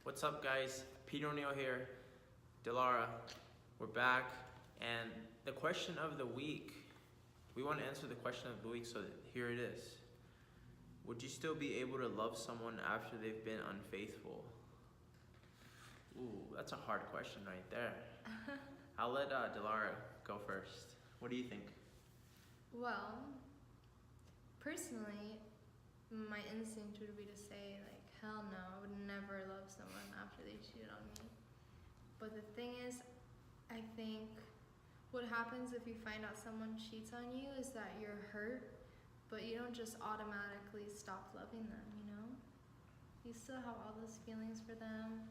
What's up, guys? Peter O'Neill here. Delara, we're back. And the question of the week, we want to answer the question of the week, so here it is. Would you still be able to love someone after they've been unfaithful? Ooh, that's a hard question right there. I'll let Delara go first. What do you think? Well, personally, my instinct would be to say, like, hell no, I would never love someone after they cheated on me. But the thing is, I think what happens if you find out someone cheats on you is that you're hurt, but you don't just automatically stop loving them, you know? You still have all those feelings for them,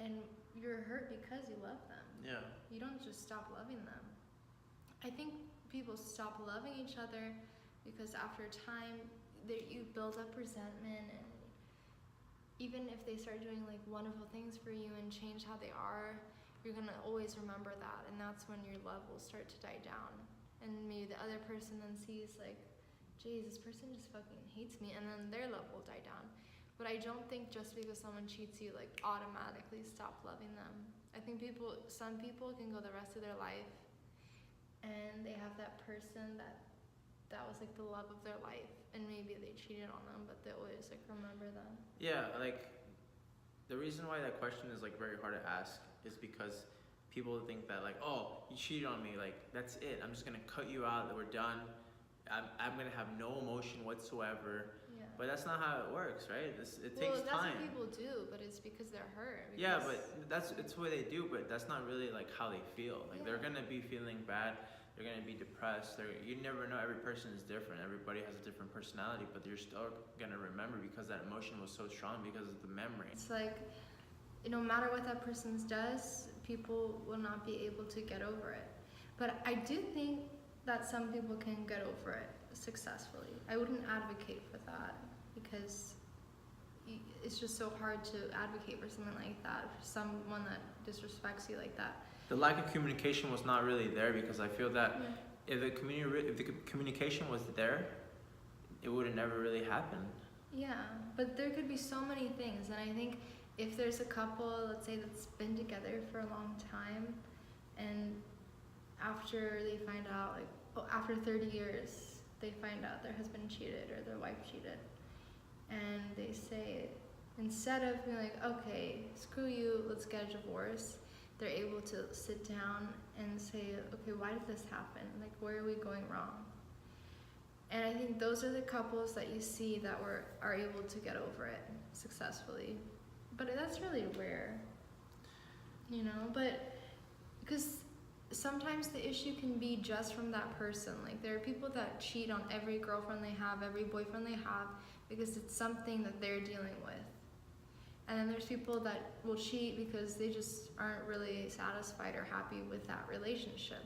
and you're hurt because you love them. Yeah. You don't just stop loving them. I think people stop loving each other because after time, you build up resentment, and even if they start doing like wonderful things for you and change how they are, you're gonna always remember that, and that's when your love will start to die down. And maybe the other person then sees like, geez, this person just fucking hates me, and then their love will die down. But I don't think just because someone cheats you, like, automatically stop loving them. I think some people can go the rest of their life and they have that person that was like the love of their life, and maybe they cheated on them, but they always like remember them. Yeah, like, the reason why that question is like very hard to ask is because people think that like, oh, you cheated on me, like that's it. I'm just gonna cut you out. We're done. I'm gonna have no emotion whatsoever. Yeah. But that's not how it works, right? It takes Well, that's time. what people do, but it's because they're hurt. Yeah, but it's what they do, but that's not really like how they feel. Like they're gonna be feeling bad. They're gonna be depressed. You never know. Every person is different. Everybody has a different personality, but you're still gonna remember because that emotion was so strong because of the memory. It's like, no matter what that person does, people will not be able to get over it. But I do think that some people can get over it successfully. I wouldn't advocate for that because it's just so hard to advocate for something like that, for someone that disrespects you like that. The lack of communication was not really there, because I feel that if the communication was there, it would have never really happened. Yeah, but there could be so many things, and I think if there's a couple, let's say, that's been together for a long time, and after they find out, like, after 30 years, they find out their husband cheated or their wife cheated, and they say, instead of being like, okay, screw you, let's get a divorce, they're able to sit down and say, okay, why did this happen? Like, where are we going wrong? And I think those are the couples that you see that are able to get over it successfully. But that's really rare, you know? But because sometimes the issue can be just from that person. Like, there are people that cheat on every girlfriend they have, every boyfriend they have, because it's something that they're dealing with. And then there's people that will cheat because they just aren't really satisfied or happy with that relationship.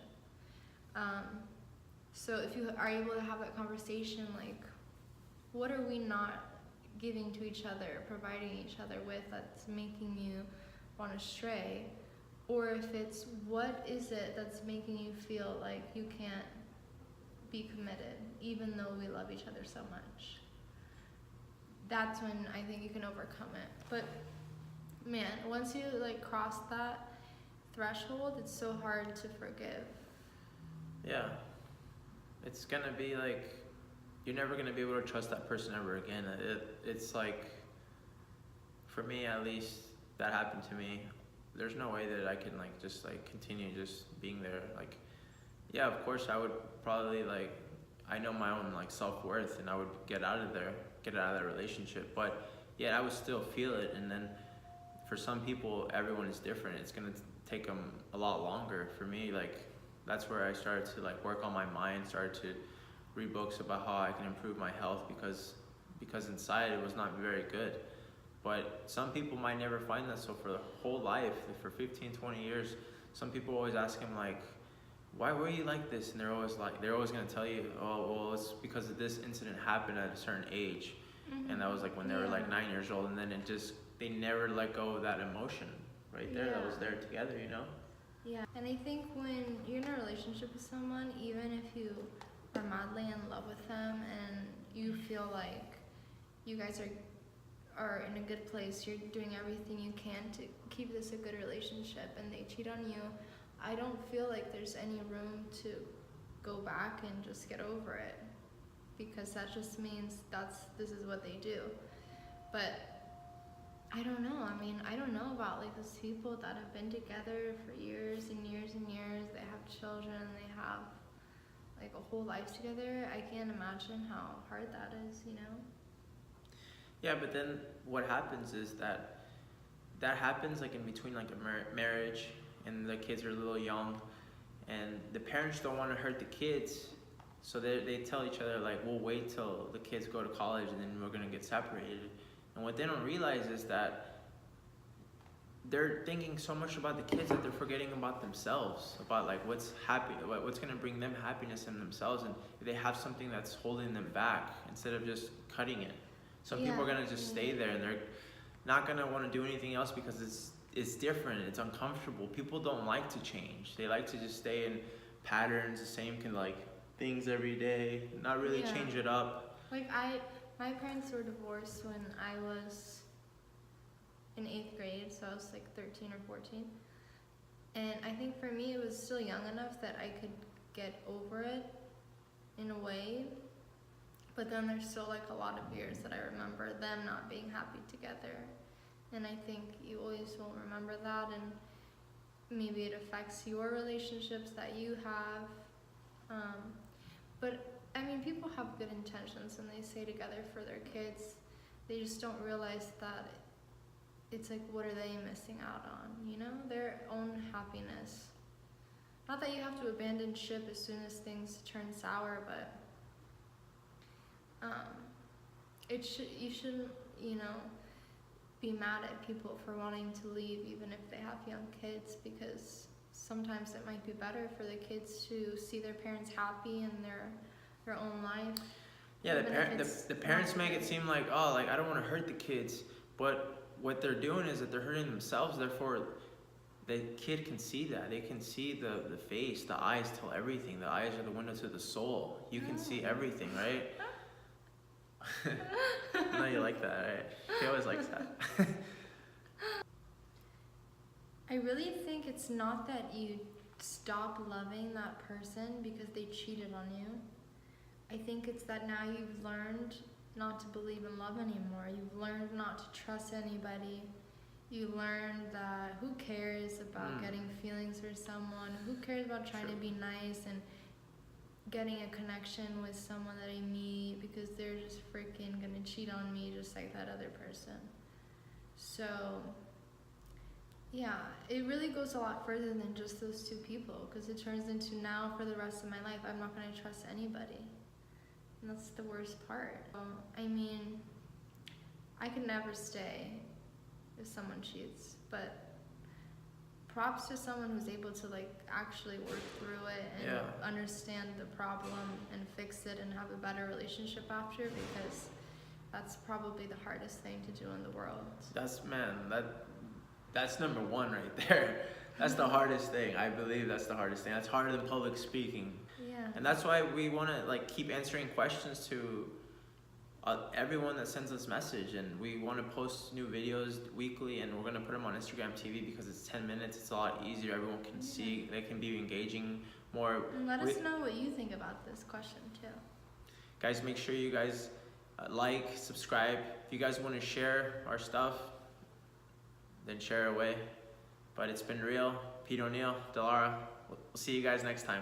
So if you are able to have that conversation, like, what are we not giving to each other, providing each other with, that's making you want to stray? Or if it's, what is it that's making you feel like you can't be committed, even though we love each other so much? That's when I think you can overcome it. But man, once you like cross that threshold, it's so hard to forgive. Yeah. It's gonna be like, you're never gonna be able to trust that person ever again. It's like, for me at least, that happened to me. There's no way that I can like just like continue just being there. Like, yeah, of course I would probably like, I know my own like self-worth, and I would get out of that relationship, but yeah, I would still feel it. And then for some people, everyone is different. It's gonna take them a lot longer. For me, like, that's where I started to like work on my mind, started to read books about how I can improve my health, because inside it was not very good. But some people might never find that. So for the whole life, for 15, 20 years, some people always ask him like, why were you like this? And they're always going to tell you, oh, well, it's because of this incident happened at a certain age. Mm-hmm. And that was like when they were like 9 years old. And then they never let go of that emotion right there that was there together, you know? Yeah, and I think when you're in a relationship with someone, even if you are madly in love with them and you feel like you guys are in a good place, you're doing everything you can to keep this a good relationship, and they cheat on you, I don't feel like there's any room to go back and just get over it, because that just means this is what they do. But I don't know. I mean, I don't know about like those people that have been together for years and years and years. They have children, they have like a whole life together. I can't imagine how hard that is, you know? Yeah, but then what happens is that happens like in between like a marriage, and the kids are a little young, and the parents don't want to hurt the kids, so they tell each other like, we'll wait till the kids go to college and then we're gonna get separated. And what they don't realize is that they're thinking so much about the kids that they're forgetting about themselves, about like what's gonna bring them happiness in themselves, and if they have something that's holding them back, instead of just cutting it. Some people are gonna just stay there, and they're not gonna want to do anything else because it's different, it's uncomfortable. People don't like to change. They like to just stay in patterns, the same like things every day, not really change it up. Like my parents were divorced when I was in 8th grade, so I was like 13 or 14. And I think for me it was still young enough that I could get over it in a way. But then there's still like a lot of years that I remember them not being happy together. And I think you always will remember that, and maybe it affects your relationships that you have. But I mean, people have good intentions and they stay together for their kids. They just don't realize that it's like, what are they missing out on? You know, their own happiness. Not that you have to abandon ship as soon as things turn sour, but you shouldn't, you know, be mad at people for wanting to leave even if they have young kids, because sometimes it might be better for the kids to see their parents happy in their own life. Yeah, the parents make it seem like, oh, like I don't want to hurt the kids, but what they're doing is that they're hurting themselves. Therefore, the kid can see that. They can see the face, the eyes tell everything. The eyes are the window to the soul. You can see everything, right? I know you like that, right? He always likes that. I really think it's not that you stop loving that person because they cheated on you. I think it's that now you've learned not to believe in love anymore. You've learned not to trust anybody. You learned that who cares about getting feelings for someone? Who cares about trying to be nice and getting a connection with someone that I meet, because they're just freaking gonna cheat on me just like that other person. So yeah, it really goes a lot further than just those two people, because it turns into now for the rest of my life I'm not gonna trust anybody, and that's the worst part. I mean, I could never stay if someone cheats, but props to someone who's able to like actually work through it and understand the problem and fix it and have a better relationship after, because that's probably the hardest thing to do in the world. That's number one right there. That's the hardest thing. I believe that's the hardest thing. That's harder than public speaking. Yeah. And that's why we want to like keep answering questions to everyone that sends us message, and we want to post new videos weekly, and we're going to put them on Instagram TV because it's 10 minutes. It's a lot easier. Everyone can see. They can be engaging more. And let us know what you think about this question too. Guys, make sure you guys like, subscribe. If you guys want to share our stuff, then share away. But it's been real. Pete O'Neill, Delara. We'll see you guys next time.